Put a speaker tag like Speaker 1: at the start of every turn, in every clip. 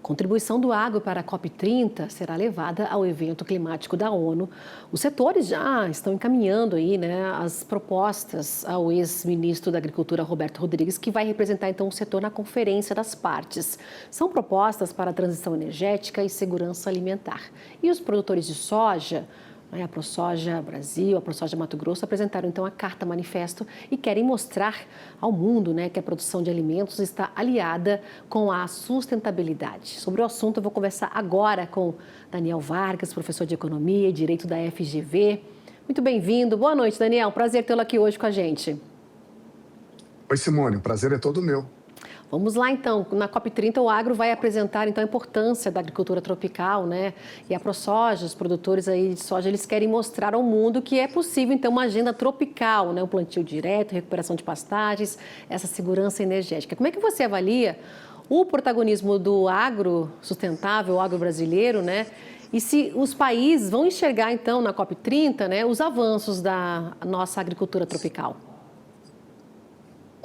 Speaker 1: Contribuição do agro para a COP30 será levada ao evento climático da ONU. Os setores já estão encaminhando aí, as propostas ao ex-ministro da Agricultura, Roberto Rodrigues, que vai representar então o setor na Conferência das Partes. São propostas para a transição energética e segurança alimentar. E os produtores de soja, a ProSoja Brasil, a ProSoja Mato Grosso, apresentaram então a Carta Manifesto e querem mostrar ao mundo que a produção de alimentos está aliada com a sustentabilidade. Sobre o assunto, eu vou conversar agora com Daniel Vargas, professor de Economia e Direito da FGV. Muito bem-vindo. Boa noite, Daniel. Prazer tê-lo aqui hoje com a gente.
Speaker 2: Oi, Simone. O prazer é todo meu.
Speaker 1: Vamos lá, então. Na COP30, o agro vai apresentar, então, a importância da agricultura tropical, E a ProSoja, os produtores aí de soja, eles querem mostrar ao mundo que é possível, então, uma agenda tropical, O plantio direto, recuperação de pastagens, essa segurança energética. Como é que você avalia o protagonismo do agro sustentável, o agro brasileiro, E se os países vão enxergar, então, na COP30, os avanços da nossa agricultura tropical?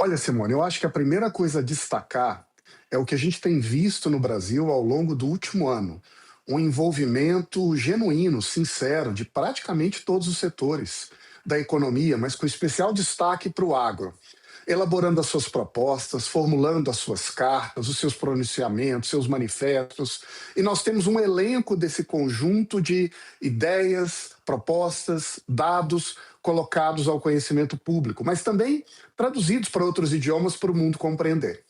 Speaker 2: Olha, Simone, eu acho que a primeira coisa a destacar é o que a gente tem visto no Brasil ao longo do último ano. Um envolvimento genuíno, sincero, de praticamente todos os setores da economia, mas com especial destaque para o agro. Elaborando as suas propostas, formulando as suas cartas, os seus pronunciamentos, seus manifestos. E nós temos um elenco desse conjunto de ideias, propostas, dados colocados ao conhecimento público, mas também traduzidos para outros idiomas para o mundo compreender.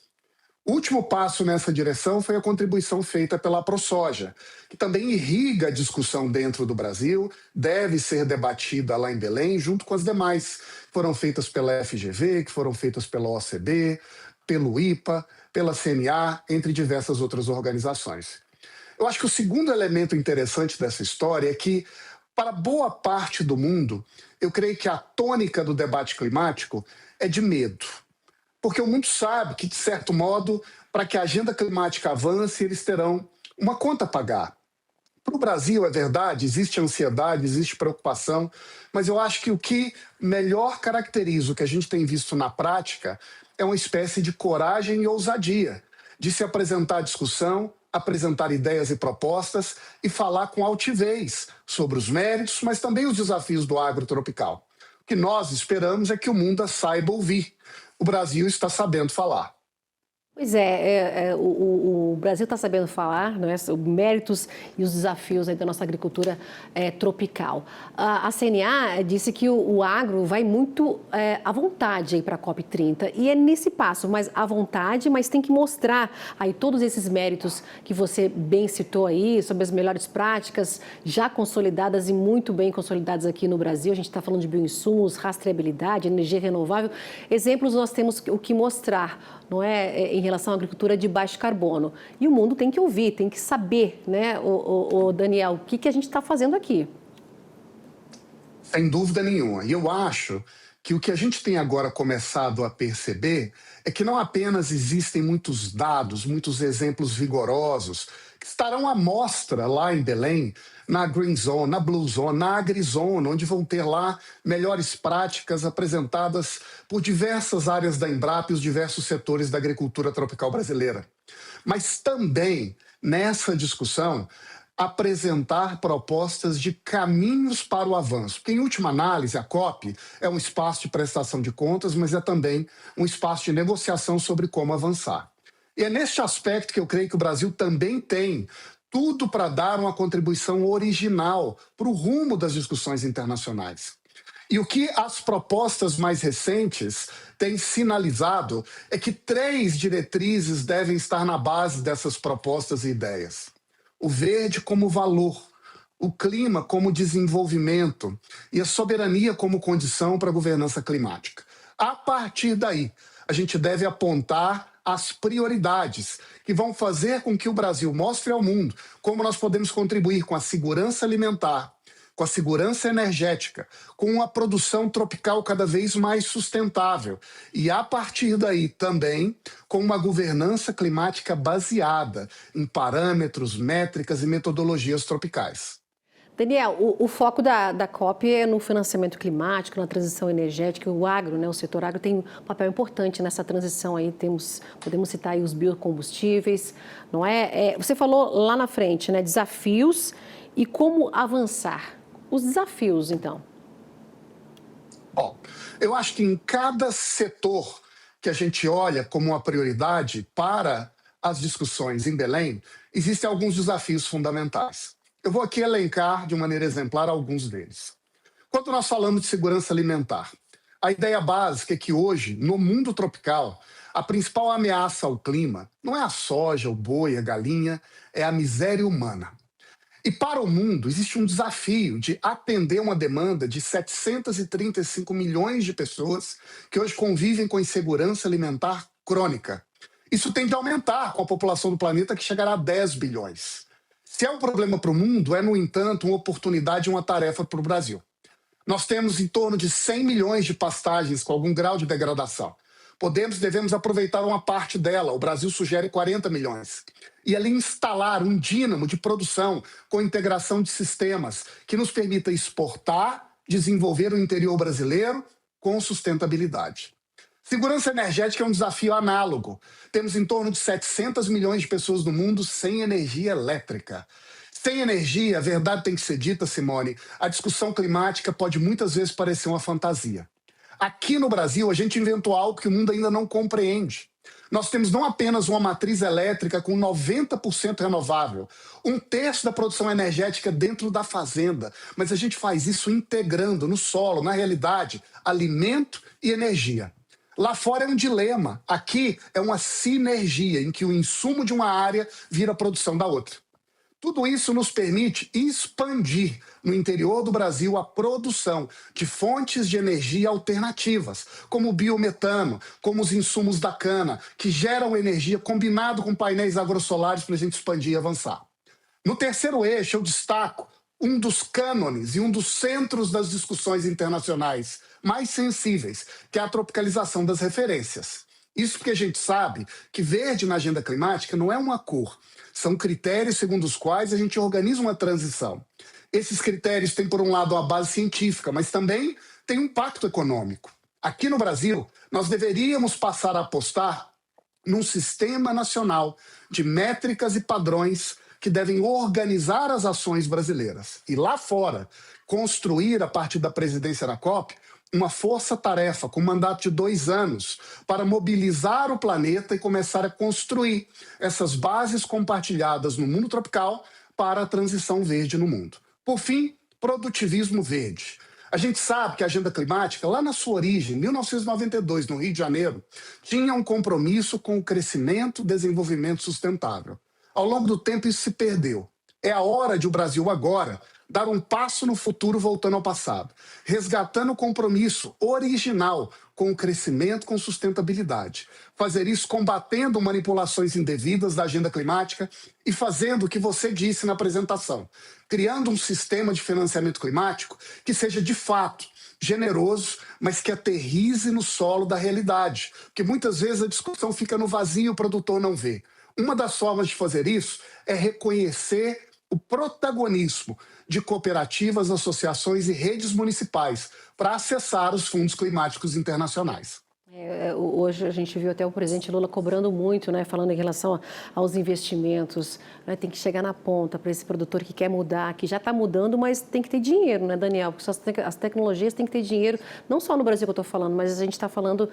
Speaker 2: O último passo nessa direção foi a contribuição feita pela ProSoja, que também irriga a discussão dentro do Brasil, deve ser debatida lá em Belém, junto com as demais, que foram feitas pela FGV, que foram feitas pela OCB, pelo IPA, pela CNA, entre diversas outras organizações. Eu acho que o segundo elemento interessante dessa história é que, para boa parte do mundo, eu creio que a tônica do debate climático é de medo. Porque o mundo sabe que, de certo modo, para que a agenda climática avance, eles terão uma conta a pagar. Para o Brasil, é verdade, existe ansiedade, existe preocupação, mas eu acho que o que melhor caracteriza o que a gente tem visto na prática é uma espécie de coragem e ousadia, de se apresentar à discussão, apresentar ideias e propostas e falar com altivez sobre os méritos, mas também os desafios do agro tropical. O que nós esperamos é que o mundo saiba ouvir. O Brasil está sabendo falar.
Speaker 1: Pois o Brasil está sabendo falar, sobre méritos e os desafios aí da nossa agricultura tropical. A CNA disse que o agro vai muito à vontade para a COP30 e é nesse passo, mas à vontade, mas tem que mostrar aí todos esses méritos que você bem citou aí, sobre as melhores práticas já consolidadas e muito bem consolidadas aqui no Brasil. A gente está falando de bioinsumos, rastreabilidade, energia renovável. Exemplos nós temos o que mostrar, em relação à agricultura de baixo carbono. E o mundo tem que ouvir, tem que saber, o Daniel, o que a gente está fazendo aqui.
Speaker 2: Sem dúvida nenhuma. E eu acho que o que a gente tem agora começado a perceber é que não apenas existem muitos dados, muitos exemplos vigorosos, que estarão à mostra lá em Belém, na Green Zone, na Blue Zone, na AgriZone, onde vão ter lá melhores práticas apresentadas por diversas áreas da Embrapa e os diversos setores da agricultura tropical brasileira. Mas também, nessa discussão, apresentar propostas de caminhos para o avanço. Porque, em última análise, a COP é um espaço de prestação de contas, mas é também um espaço de negociação sobre como avançar. E é neste aspecto que eu creio que o Brasil também tem tudo para dar uma contribuição original para o rumo das discussões internacionais. E o que as propostas mais recentes têm sinalizado é que 3 diretrizes devem estar na base dessas propostas e ideias. O verde como valor, o clima como desenvolvimento e a soberania como condição para a governança climática. A partir daí, a gente deve apontar as prioridades que vão fazer com que o Brasil mostre ao mundo como nós podemos contribuir com a segurança alimentar, com a segurança energética, com uma produção tropical cada vez mais sustentável e, a partir daí, também com uma governança climática baseada em parâmetros, métricas e metodologias tropicais.
Speaker 1: Daniel, o foco da COP é no financiamento climático, na transição energética. O agro, né, o setor agro tem um papel importante nessa transição aí. Podemos citar aí os biocombustíveis, não é? Você falou lá na frente, né, desafios e como avançar. Os desafios, então.
Speaker 2: Bom, eu acho que em cada setor que a gente olha como uma prioridade para as discussões em Belém, existem alguns desafios fundamentais. Eu vou aqui elencar de maneira exemplar alguns deles. Quando nós falamos de segurança alimentar, a ideia básica é que hoje, no mundo tropical, a principal ameaça ao clima não é a soja, o boi, a galinha, é a miséria humana. E para o mundo, existe um desafio de atender uma demanda de 735 milhões de pessoas que hoje convivem com insegurança alimentar crônica. Isso tende a aumentar com a população do planeta, que chegará a 10 bilhões. Se é um problema para o mundo, é, no entanto, uma oportunidade e uma tarefa para o Brasil. Nós temos em torno de 100 milhões de pastagens com algum grau de degradação. Devemos aproveitar uma parte dela. O Brasil sugere 40 milhões. E ali instalar um dínamo de produção com integração de sistemas que nos permita exportar, desenvolver o interior brasileiro com sustentabilidade. Segurança energética é um desafio análogo. Temos em torno de 700 milhões de pessoas no mundo sem energia elétrica. Sem energia, a verdade tem que ser dita, Simone, a discussão climática pode muitas vezes parecer uma fantasia. Aqui no Brasil, a gente inventou algo que o mundo ainda não compreende. Nós temos não apenas uma matriz elétrica com 90% renovável, um terço da produção energética dentro da fazenda, mas a gente faz isso integrando no solo, na realidade, alimento e energia. Lá fora é um dilema, aqui é uma sinergia em que o insumo de uma área vira a produção da outra. Tudo isso nos permite expandir no interior do Brasil a produção de fontes de energia alternativas, como o biometano, como os insumos da cana, que geram energia combinado com painéis agrosolares para a gente expandir e avançar. No terceiro eixo, eu destaco um dos cânones e um dos centros das discussões internacionais mais sensíveis, que é a tropicalização das referências. Isso porque a gente sabe que verde na agenda climática não é uma cor, são critérios segundo os quais a gente organiza uma transição. Esses critérios têm, por um lado, uma base científica, mas também têm um impacto econômico. Aqui no Brasil, nós deveríamos passar a apostar num sistema nacional de métricas e padrões que devem organizar as ações brasileiras. E lá fora, construir, a partir da presidência da COP, uma força-tarefa com mandato de 2 anos para mobilizar o planeta e começar a construir essas bases compartilhadas no mundo tropical para a transição verde no mundo. Por fim, produtivismo verde. A gente sabe que a agenda climática, lá na sua origem, em 1992, no Rio de Janeiro, tinha um compromisso com o crescimento e desenvolvimento sustentável. Ao longo do tempo, isso se perdeu. É a hora de o Brasil agora dar um passo no futuro voltando ao passado, resgatando o compromisso original com o crescimento com sustentabilidade. Fazer isso combatendo manipulações indevidas da agenda climática e fazendo o que você disse na apresentação, criando um sistema de financiamento climático que seja de fato generoso, mas que aterrize no solo da realidade, porque muitas vezes a discussão fica no vazio e o produtor não vê. Uma das formas de fazer isso é reconhecer o protagonismo de cooperativas, associações e redes municipais para acessar os fundos climáticos internacionais.
Speaker 1: Hoje a gente viu até o presidente Lula cobrando muito, né, falando em relação aos investimentos, né, tem que chegar na ponta para esse produtor que quer mudar, que já está mudando, mas tem que ter dinheiro, né, Daniel? Porque as tecnologias têm que ter dinheiro, não só no Brasil que eu estou falando, mas a gente está falando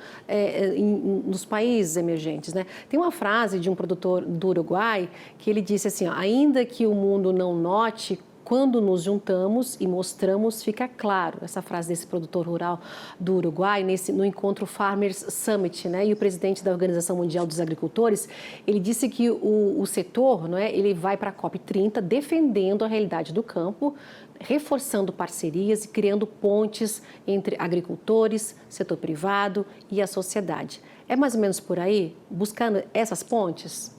Speaker 1: nos países emergentes, né? Tem uma frase de um produtor do Uruguai que ele disse assim, ó, ainda que o mundo não note, quando nos juntamos e mostramos, fica claro. Essa frase desse produtor rural do Uruguai, no encontro Farmers Summit, né? E o presidente da Organização Mundial dos Agricultores, ele disse que o setor, né, ele vai para a COP30 defendendo a realidade do campo, reforçando parcerias e criando pontes entre agricultores, setor privado e a sociedade. É mais ou menos por aí, buscando essas pontes?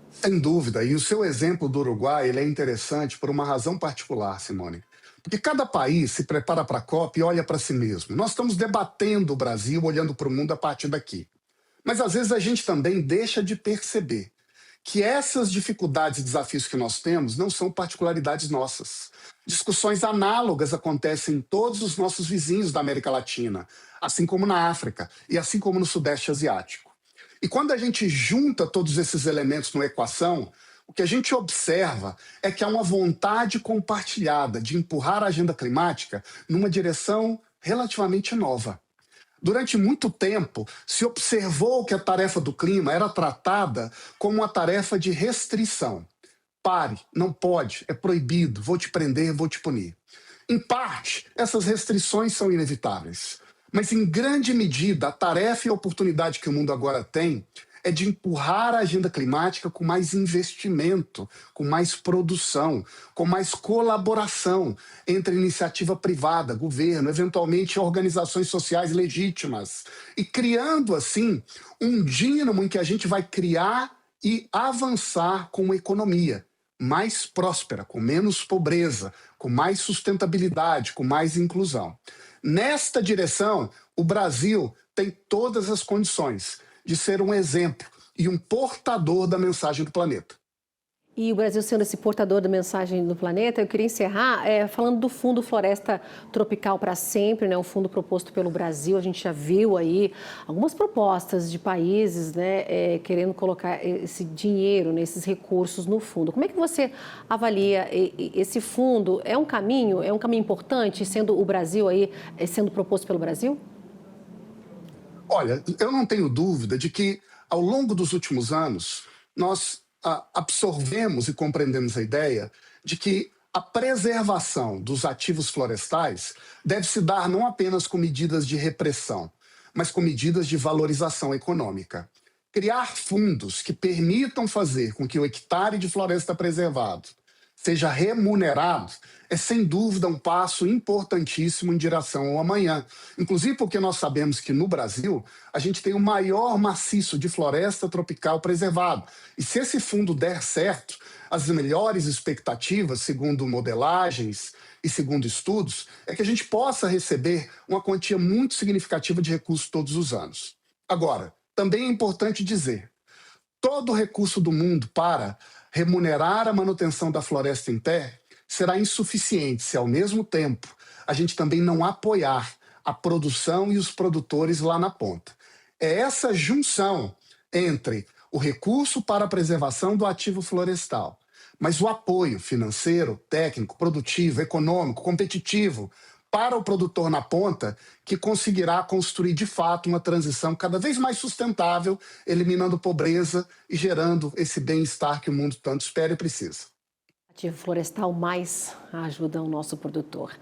Speaker 2: Sem dúvida, e o seu exemplo do Uruguai ele é interessante por uma razão particular, Simone. Porque cada país se prepara para a COP e olha para si mesmo. Nós estamos debatendo o Brasil, olhando para o mundo a partir daqui. Mas às vezes a gente também deixa de perceber que essas dificuldades e desafios que nós temos não são particularidades nossas. Discussões análogas acontecem em todos os nossos vizinhos da América Latina, assim como na África e assim como no Sudeste Asiático. E quando a gente junta todos esses elementos numa equação, o que a gente observa é que há uma vontade compartilhada de empurrar a agenda climática numa direção relativamente nova. Durante muito tempo, se observou que a tarefa do clima era tratada como uma tarefa de restrição. Pare, não pode, é proibido, vou te prender, vou te punir. Em parte, essas restrições são inevitáveis, mas em grande medida, a tarefa e a oportunidade que o mundo agora tem é de empurrar a agenda climática com mais investimento, com mais produção, com mais colaboração entre iniciativa privada, governo, eventualmente organizações sociais legítimas, e criando, assim, um dínamo em que a gente vai criar e avançar com uma economia mais próspera, com menos pobreza, com mais sustentabilidade, com mais inclusão. Nesta direção, o Brasil tem todas as condições de ser um exemplo e um portador da mensagem do planeta.
Speaker 1: E o Brasil sendo esse portador da mensagem do planeta, eu queria encerrar falando do Fundo Floresta Tropical para Sempre, né? Um fundo proposto pelo Brasil. A gente já viu aí algumas propostas de países, né, querendo colocar esse dinheiro, né, esses recursos no fundo. Como é que você avalia esse fundo? É um caminho importante, sendo o Brasil aí, sendo proposto pelo Brasil?
Speaker 2: Olha, eu não tenho dúvida de que, ao longo dos últimos anos, nós absorvemos e compreendemos a ideia de que a preservação dos ativos florestais deve se dar não apenas com medidas de repressão, mas com medidas de valorização econômica. Criar fundos que permitam fazer com que o hectare de floresta preservado seja remunerado é, sem dúvida, um passo importantíssimo em direção ao amanhã. Inclusive porque nós sabemos que, no Brasil, a gente tem o maior maciço de floresta tropical preservado. E se esse fundo der certo, as melhores expectativas, segundo modelagens e segundo estudos, é que a gente possa receber uma quantia muito significativa de recursos todos os anos. Agora, também é importante dizer, todo recurso do mundo para remunerar a manutenção da floresta em pé será insuficiente se, ao mesmo tempo, a gente também não apoiar a produção e os produtores lá na ponta. É essa junção entre o recurso para a preservação do ativo florestal, mas o apoio financeiro, técnico, produtivo, econômico, competitivo para o produtor na ponta que conseguirá construir, de fato, uma transição cada vez mais sustentável, eliminando pobreza e gerando esse bem-estar que o mundo tanto espera e precisa.
Speaker 1: Ativo florestal mais ajuda o nosso produtor.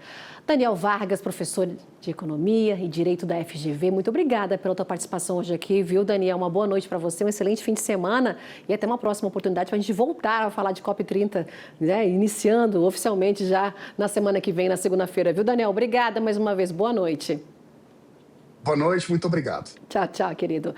Speaker 1: Daniel Vargas, professor de Economia e Direito da FGV, muito obrigada pela tua participação hoje aqui, viu, Daniel? Uma boa noite para você, um excelente fim de semana e até uma próxima oportunidade para a gente voltar a falar de COP30, né? Iniciando oficialmente já na semana que vem, na segunda-feira, viu, Daniel? Obrigada mais uma vez, boa noite.
Speaker 2: Boa noite, muito obrigado.
Speaker 1: Tchau, tchau, querido.